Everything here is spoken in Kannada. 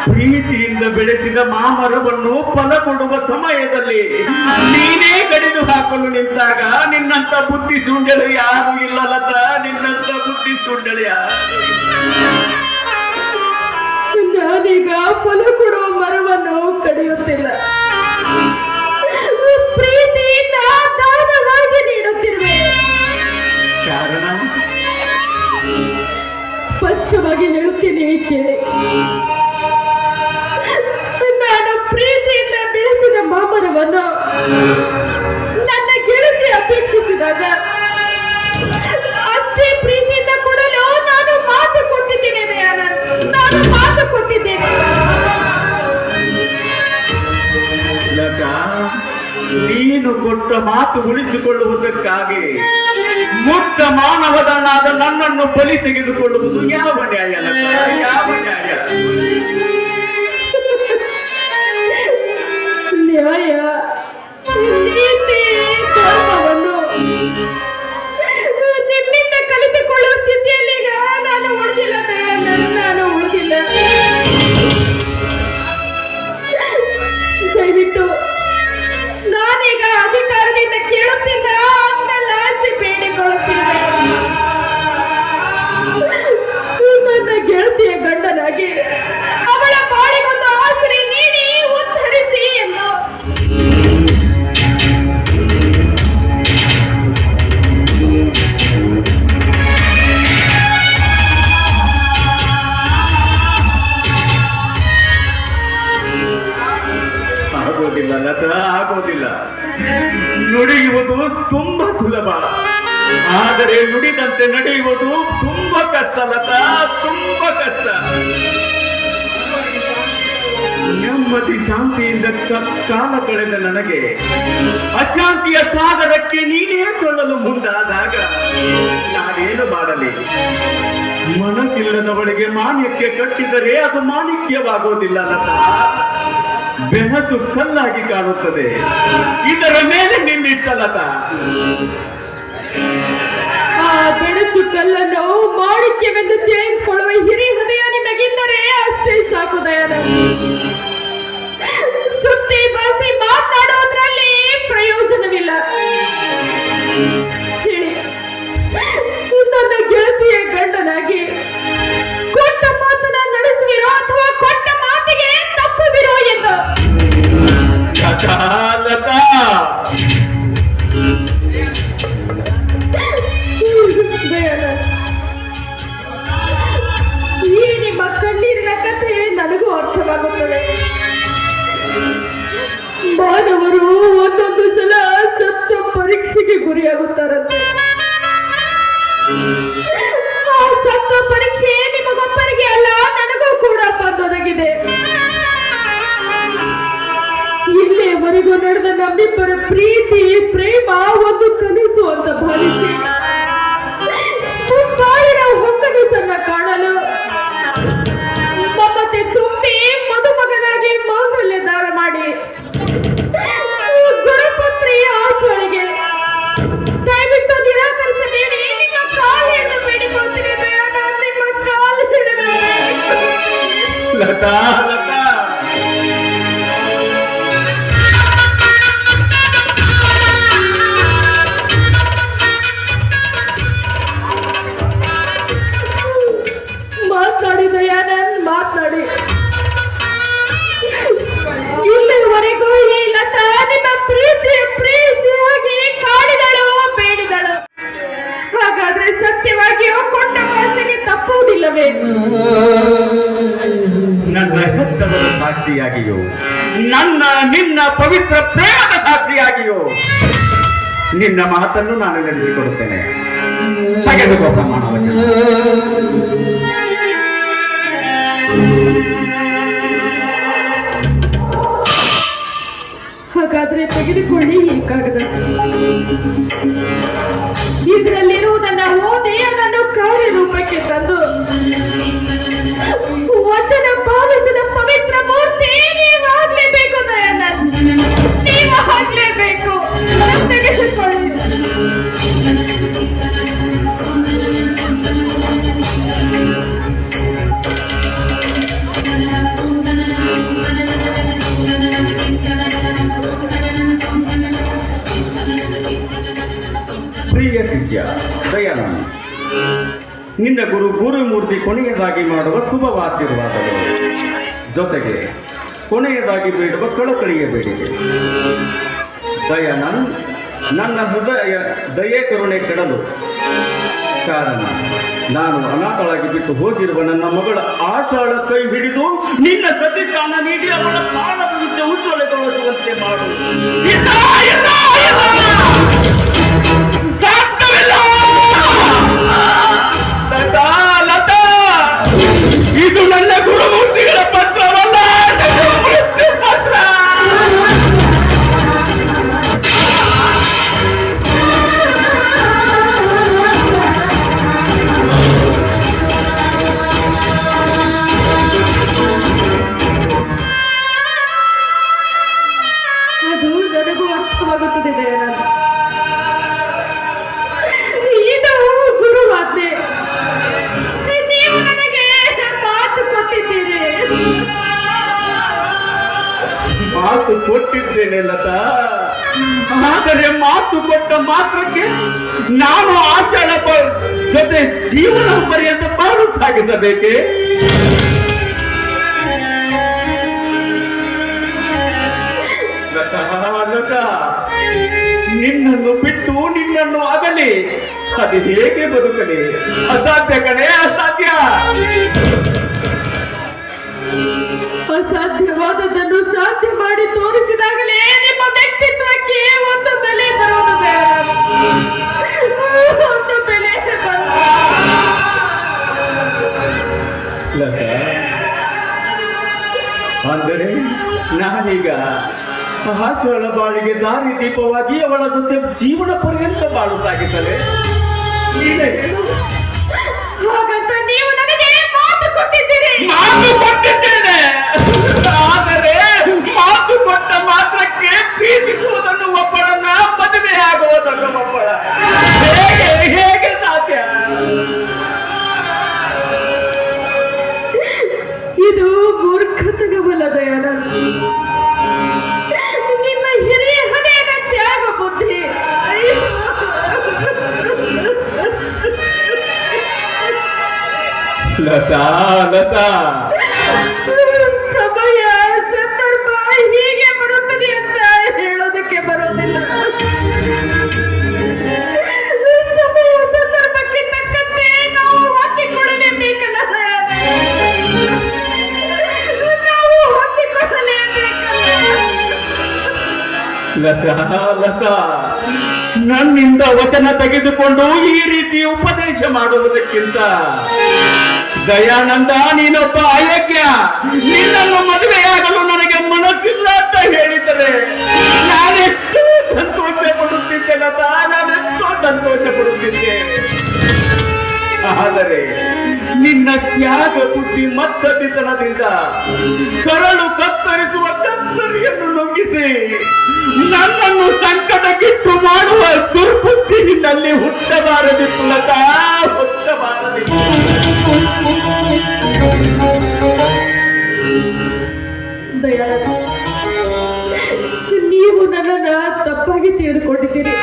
ಪ್ರೀತಿಯಿಂದ ಬೆಳೆಸಿದ ಮಾಮರವನ್ನು ಫಲ ಕೊಡುವ ಸಮಯದಲ್ಲಿ ನೀನೇ ಕಡಿದು ಹಾಕಲು ನಿಂತಾಗ ನಿನ್ನಂತ ಬುದ್ಧಿ ಸುಂಡಳು ಯಾರು ಇಲ್ಲ ಲತ, ನಿನ್ನಂತ ಬುದ್ಧಿ ಸುಂಡಳು ಯಾರು. ನಾನೀಗ ಫಲ ಕೊಡುವ ಮರವನ್ನು ಕಡಿಯುತ್ತಿಲ್ಲ, ಪ್ರೀತಿಯಿಂದ ದಾನವಾಗಿ ನೀಡುತ್ತಿರುವೆ. ಕಾರಣ ಸ್ಪಷ್ಟವಾಗಿ ಹೇಳುತ್ತೇನೆ ಕೇಳಿ. ನಾನು ಪ್ರೀತಿಯಿಂದ ಬೆಳೆಸಿದ ಮಾಮರವನ್ನು ನನ್ನ ಗೆಳತಿ ಅಪೇಕ್ಷಿಸಿದಾಗ ಅಷ್ಟೇ ಪ್ರೀತಿಯಿಂದ ಕೊಡಲು ನಾನು ಮಾತು ಕೊಟ್ಟಿದ್ದೇನೆ ದಯಾನಂದ್, ನಾನು ಮಾತು ಕೊಟ್ಟಿದ್ದೇನೆ. ಲತಾ, ನೀನು ಕೊಟ್ಟ ಮಾತು ಉಳಿಸಿಕೊಳ್ಳುವುದಕ್ಕಾಗಿ ಮುಗ್ಧ ಮಾನವದನಾದ ನನ್ನನ್ನು ಬಲಿ ತೆಗೆದುಕೊಳ್ಳುವುದು ಯಾವ ನ್ಯಾಯ ಲತಾ, ಯಾವ ನ್ಯಾಯ? ನ್ಯಾಯ ನೀತಿ ಧರ್ಮವನ್ನು ನಿಮ್ಮಿಂದ ಕಲಿತುಕೊಳ್ಳುವ ಸ್ಥಿತಿಯಲ್ಲಿ ಈಗ ನಾನು ಉಳಿದಿಲ್ಲ ದಯಾನಂದ್, ನಾನು ಉಳಿದಿಲ್ಲ. ದಯವಿಟ್ಟು ನಾನೀಗ ಅಧಿಕಾರದಿಂದ ಕೇಳುತ್ತಿಲ್ಲ, ಲಾಂಛೆ ಬೇಡಿಕೊಳ್ಳುತ್ತಿದ್ದೆ. ನನ್ನ ಗೆಳತಿಯ ಗಂಡನಾಗಿ ಅವಳ ಬಾಳಿಗೊಂದು ಆಸರೆ ನೀಡಿ ಉದ್ಧರಿಸಿ ಎಂದು. ಆಗೋದಿಲ್ಲ ಲತಾ, ಆಗೋದಿಲ್ಲ. ನುಡಿಯುವುದು ತುಂಬಾ ಸುಲಭ, ಆದರೆ ನುಡಿದಂತೆ ನಡೆಯುವುದು ತುಂಬಾ ಕಷ್ಟ ಲತಾ, ತುಂಬಾ ಕಷ್ಟ. ನೆಮ್ಮದಿ ಶಾಂತಿಯಿಂದ ಕಾಲ ಕಳೆದ ನನಗೆ ಅಶಾಂತಿಯ ಸಾಗರಕ್ಕೆ ನೀನೇ ತೊಳ್ಳಲು ಮುಂದಾದಾಗ ನಾನೇನು ಮಾಡಲಿ? ಮನಸ್ಸಿಲ್ಲದವಳಿಗೆ ಮಾಣಿಕ್ಯ ಕಟ್ಟಿದರೆ ಅದು ಮಾಣಿಕ್ಯವಾಗೋದಿಲ್ಲ ಲತಾ, ಬೆನಚು ಕಲ್ಲಾಗಿ ಕಾಣುತ್ತದೆ. ಇದರ ಮೇಲೆ ನಿನ್ನಿಟ್ಟ ಲತಾ. ಆ ಬೆಳಚು ಕಲ್ಲನ್ನು ಮಾಣಿಕ್ಯವೆಂದು ತಿಳಿದುಕೊಳ್ಳುವ ಹಿರಿ ಹೃದಯ ನಿನಗಿದ್ದರೆ ಅಷ್ಟೇ ಸಾಕು ದಯಾನಂದ್. ಸುತ್ತಿ ಬಳಸಿ ಮಾತನಾಡುವುದರಲ್ಲಿ ಪ್ರಯೋಜನವಿಲ್ಲ. ಹೇಳಿ, ನನ್ನ ಗೆಳತಿಯ ಗಂಡನಾಗಿ ಕೊಟ್ಟ ಮಾತನ್ನ ನಡೆಸುವಿರೋ ಅಥವಾ ಕೊಟ್ಟ ಮಾತಿಗೆ ತಪ್ಪುವಿರೋ ಎಂದು. ಲತಾ, ಲತಾ, ದಯಾನಂದ್, ಈ ನಿಮ್ಮ ಕಣ್ಣೀರಿನ ಕಥೆ ನನಗೂ ಅರ್ಥವಾಗುತ್ತದೆ. ಮಾನವರು ಒಂದೊಂದು ಸಲ ಸತ್ಯ ಪರೀಕ್ಷೆಗೆ ಗುರಿಯಾಗುತ್ತಾರಂತೆ. ಆ ಸತ್ಯ ಪರೀಕ್ಷೆ ನಿಮಗೊಬ್ಬರಿಗೆ ಅಲ್ಲ, ನನಗೂ ಕೂಡ ಬಂದೊದಗಿದೆ. ಇಲ್ಲಿಯವರೆಗೂ ನಡೆದ ನಮ್ಮಿಬ್ಬರ ಪ್ರೀತಿ ಪ್ರೇಮ ಒಂದು ಕನಸು ಅಂತ ಭಾವಿಸಿ ಬಾಳಿನ ಹೊಕ್ಕನಸನ್ನ ಕಾಣಲು ಮಮತೆ ತುಂಬಿ ಮದುಮಗನಾಗಿ ಮಾಂಗಲ್ಯ ದಾನ ಮಾಡಿ ಗುರುಪುತ್ರಿ ಆಶೋಳಿಗೆ ದಯವಿಟ್ಟು ನಿರಾಕರಿಸಬೇಡಿ. ನಿಮ್ಮ ಕಾಲಿಯನ್ನು ಬೇಡಿಕೊಳ್ತೀನಿ ದಯಾನಂದ್, ನಿಮ್ಮ ಕಾಲು ಹಿಡಿದು. ಲತಾ, ಲತಾ, ಮಾತನಾಡಿ ದಯಾನಂದ್, ಮಾತನಾಡಿ. ಇಲ್ಲಿವರೆಗೂ ಈ ಲತಾ ನಿಮ್ಮ ಪ್ರೀತಿಯಾಗಿ ಕಾಡಿದಳು, ಬೇಡಿದಳು. ಹಾಗಾದ್ರೆ ಸತ್ಯವಾಗಿಯೂ ಕೊಟ್ಟ ಭಾಷೆಗೆ ತಪ್ಪುವುದಿಲ್ಲವೇ? ನನ್ನ ಹೆತ್ತವರ ಸಾಕ್ಷಿಯಾಗಿಯೋ, ನನ್ನ ನಿನ್ನ ಪವಿತ್ರ ಪ್ರೇಮದ ಸಾಕ್ಷಿಯಾಗಿಯೋ ನಿನ್ನ ಮಾತನ್ನು ನಾನು ನಡೆಸಿಕೊಡುತ್ತೇನೆ. ತೆಗೆದುಕೋ ಪ್ರಮಾಣವನ್ನು. ಹಾಗಾದ್ರೆ ತೆಗೆದುಕೊಳ್ಳಿ ಈ ಕಾಗದ. ಇದರಲ್ಲಿರುವುದನ್ನ ಓದಿ ಅದನ್ನು ಕಾರ್ಯರೂಪಕ್ಕೆ ತಂದು ವಚನ ಪಾಲಿಸಿದ ಪವಿತ್ರ ಮೂರ್ತಿ ನೀವಾಗ್ಲೇಬೇಕು ದಯಾನಂದ್, ನೀವಾಗ್ಲೇಬೇಕು. ತೆಗೆದುಕೊಳ್ಳಿ. ಪ್ರಿಯ ಶಿಷ್ಯ ದಯಾನಂದ, ನಿನ್ನ ಗುರುಮೂರ್ತಿ ಕೊನೆಯದಾಗಿ ಮಾಡುವ ಶುಭವಾಶೀರ್ವಾದಗಳು, ಜೊತೆಗೆ ಕೊನೆಯದಾಗಿ ಬೇಡುವ ಕಳಕಳಿಯ ಬೇಡಿಕೆ. ದಯಾನಂದ್, ನನ್ನ ಹೃದಯ ದಯೆ ಕರುಣೆ ಕೆಡಲು ಕಾರಣ ನಾನು ಅನಾಥಳಾಗಿ ಬಿಟ್ಟು ಹೋಗಿರುವ ನನ್ನ ಮಗಳ ಆಶಾಳ ಕೈ ಹಿಡಿದು ನಿನ್ನ ಸತಿಸ್ಥಾನ ನೀಡಿ ಅವಳ ಪ್ರಾಣ ಭವಿಷ್ಯ ಉಜ್ವಲಗೊಳಿಸುವಂತೆ ಮಾಡು. ಇಲ್ಲ, ಇಲ್ಲ, ಇಲ್ಲ! ಸಾಧ್ಯವಿಲ್ಲ! ಲತಾ, ಲತಾ, ಇದು ನನ್ನ ಗುರುಮೂರ್ತಿಗಳ ಪತ್ರವಲ್ಲ, ನನ್ನ ಮೃತ್ಯು ಪತ್ರ. ಅದು ನನಗೂ ಅರ್ಥವಾಗುತ್ತದೆ ದಯಾನಂದ. ಇದು ಗುರುವಾಜ್ಞೆ. ನೀವು ನನಗೆ ಮಾತು ಕೊಟ್ಟಿದ್ದೀರಿ. ಮಾತು ಕೊಟ್ಟಿದ್ದೇನೆ ಲತಾ, ಆದರೆ ಮಾತು ಕೊಟ್ಟ ಮಾತ್ರಕ್ಕೆ ನಾನು ಆಚರಣ ಜೊತೆ ಜೀವನ ಪರ್ಯಂತ ಬಾಳು ಸಾಗಿಸಬೇಕೆ? ಲತಾ, ಲತಾ, ನಿನ್ನನ್ನು ಬಿಟ್ಟು ನಿನ್ನನ್ನು ಅಗಲಿ ಅದು ಹೇಗೆ ಬದುಕಲಿ? ಅಸಾಧ್ಯ ಕಣೆ, ಅಸಾಧ್ಯ. ಅಸಾಧ್ಯವಾದದ್ದನ್ನು ಸಾಧ್ಯ ಮಾಡಿ ತೋರಿಸಿದಾಗಲೇ ನಿಮ್ಮ ವ್ಯಕ್ತಿತ್ವಕ್ಕೆ ಒಂದು ಬೆಲೆ ಬರುವುದು ದಯಾನಂದ. ಒಂದು ಬೆಲೆ ಬರುವುದು. ಲತಾ, ಅಂದರೆ ನಾನೀಗ ಆಚರಣ ಬಾಳಿಗೆ ದಾರಿ ದೀಪವಾಗಿ ಅವಳ ಜೊತೆ ಜೀವನ ಪರ್ಯಂತ ಬಾಳು ಸಾಗಿಸಲೇ? ನೀನೇ ಹಾಗಂತ ನೀವು ನನಗೆ ಮಾತು ಕೊಟ್ಟಿದ್ದೀರಿ. ಮಾತು ಕೊಟ್ಟಿದ್ದೇನೆ, ಆದರೆ ಮಾತು ಕೊಟ್ಟ ಮಾತ್ರಕ್ಕೆ ಪ್ರೀತಿಸುವುದನ್ನು ಒಬ್ಬಳನ್ನ ಮದುವೆ ಆಗುವುದನ್ನು ಒಬ್ಬಳ ಹೇಗೆ ಹೇಗೆ ಸಾಧ್ಯ? ಇದು ಮೂರ್ಖತನವಲ್ಲ ದಯಾನಂದ. ನಿಮ್ಮ ಹಿರಿಯ ಹಣೆಯ ತ್ಯಾಗ ಬುದ್ಧಿ. ಲತಾ, ಲತಾ, ಸಮಯ ಸಂದರ್ಭ ಹೀಗೆ ಬರುತ್ತದೆ ಅಂತ ಹೇಳೋದಕ್ಕೆ ಬರೋದಿಲ್ಲ. ಸಮಯ ಸಂದರ್ಭಕ್ಕೆ ತಕ್ಕಂತೆ ನಾವು ಹೊಂದಿಕೊಳ್ಳಲೇಬೇಕಲ್ಲ ದಯಾನಂದ. ನಾವು ಹೊಂದಿಕೊಳ್ಳಲೇಬೇಕಲ್ಲ. ಲತಾ, ಲತಾ, ನನ್ನಿಂದ ವಚನ ತೆಗೆದುಕೊಂಡು ಈ ರೀತಿ ಉಪದೇಶ ಮಾಡುವುದಕ್ಕಿಂತ ದಯಾನಂದ ನೀನೊಬ್ಬ ಅಯೋಗ್ಯ, ನಿನ್ನನ್ನು ಮದುವೆಯಾಗಲು ನನಗೆ ಮನಸ್ಸಿಲ್ಲ ಅಂತ ಹೇಳಿದರೆ ನಾನೆಷ್ಟು ಸಂತೋಷ ಪಡುತ್ತಿದ್ದೆ ಲತಾ, ನಾನೆಷ್ಟೋ ಸಂತೋಷ ಪಡುತ್ತಿದ್ದೆ. ಆದರೆ ನಿನ್ನ ತ್ಯಾಗ ಬುದ್ಧಿ ಮತ್ತದಿತನದಿಂದ ಕರಳು ಕತ್ತರಿಸುವ ಕತ್ತರಿಯನ್ನು ನುಗ್ಗಿಸಿ ನನ್ನನ್ನು ಸಂಕಟಕ್ಕಿಟ್ಟು ಮಾಡುವ ದುರ್ಬುದ್ಧಿ ನಿನ್ನಲ್ಲಿ ಹುಟ್ಟಬಾರದಿತ್ತು ಲತಾ, ಹುಟ್ಟಬಾರದಿತ್ತು. ದಯಾನಂದ, ನೀವು ನನ್ನನ್ನು ತಪ್ಪಾಗಿ ತಿಳಿದುಕೊಂಡಿದ್ದೀರಿ.